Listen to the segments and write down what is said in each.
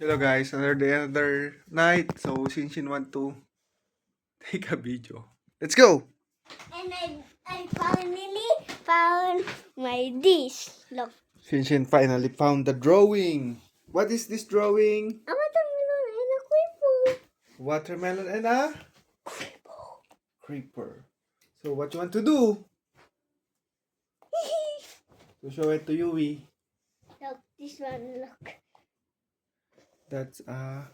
Hello guys, another night. So Shinshin want to take a video. Let's go! And I finally found my dish. Look. Shinshin finally found the drawing. What is this drawing? A watermelon and a creeper. Watermelon and a creeper. So what you want to do? To show it to Yui. Look, this one, look. That's Honey.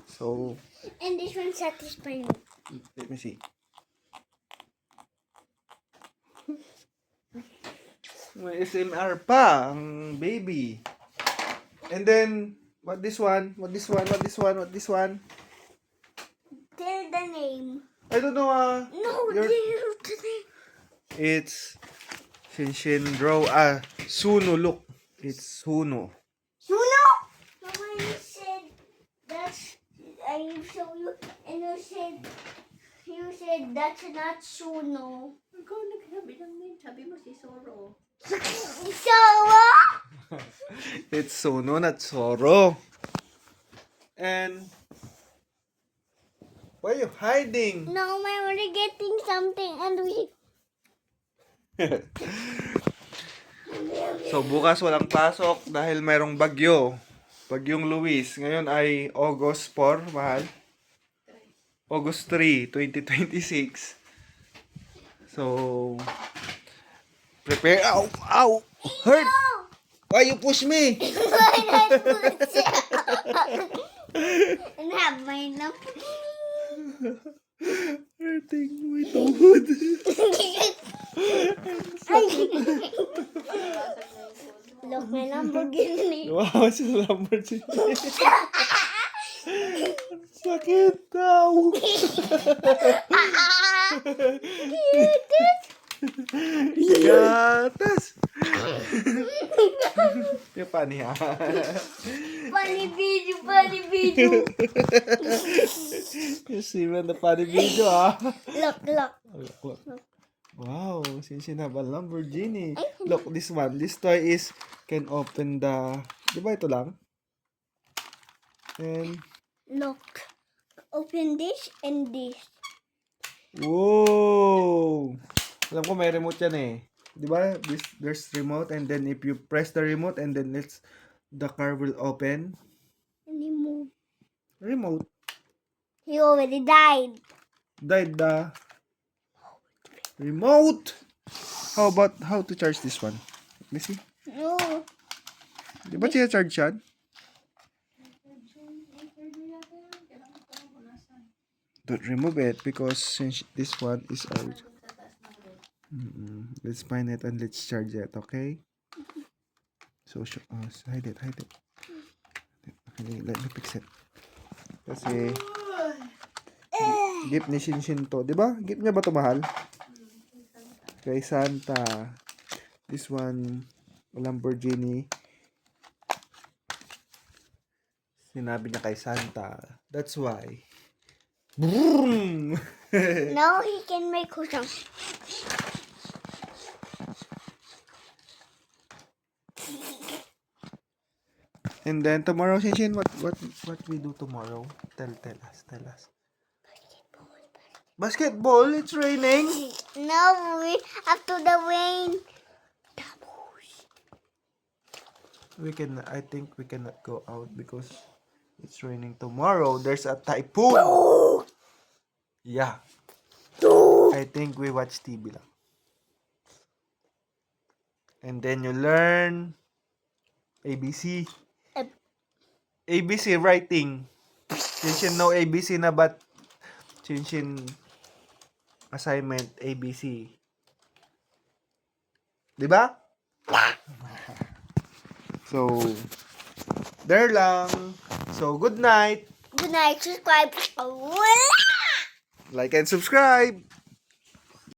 So And this one satisfies me. let me see. May SMR pa ang baby. And then what this one? What this one? What this one? What this one? Tell the name. I don't know No, You're- tell the name. It's Shinshin draw Suno, look. It's Suno. Suno! Mama, you said that's, I show you, and you said that's not Suno. Ikaw nagsabi ng name. Sabi mo si Soro. Soro? It's Suno, not Soro. And why are you hiding? No, I'm already getting something and we... So bukas walang pasok dahil mayroong bagyo. Bagyong Luis. Ngayon ay August 4, mahal. August 3, 2026. So prepare. Ow! Ow! Hurt! Why you push me? Why not put it and have my number? Hurting my tuhod. Look, my Lamborghini. Wow, sa Lamborghini. Sakit daw. Gatas. Yung panihan. Funny video. You see man the funny video Look. Look. Wow, Shinshin have a Lamborghini. Look, this one. This toy is can open the... Di ba ito lang? And... Look. Open this and this. Whoa! Alam ko may remote yan eh. Di ba? There's remote and then if you press the remote and then the car will open. And he moved. Remote. He already died. Died the remote. How about how to charge this one? Let me see. No. Di ba siya charge yan? Don't remove it because since this one is out. Let's find it and let's charge it, okay? So hide it. Okay, let me fix it. Kasi gift ni Shinshin to, di ba? Gift niya ba to, mahal? Kay Santa. This one, Lamborghini. Sinabi niya kay Santa. That's why. Boom! Now he can make cushion. And then tomorrow, Shinshin, what we do tomorrow? Tell us. Basketball? It's raining. No, after the rain. I think we cannot go out because it's raining tomorrow. There's a typhoon. Yeah. I think we watch TV lang. And then you learn ABC. ABC writing. Shinshin know ABC na but Shinshin assignment ABC. Diba? So, there lang. So, good night. Good night, subscribe. Like and subscribe.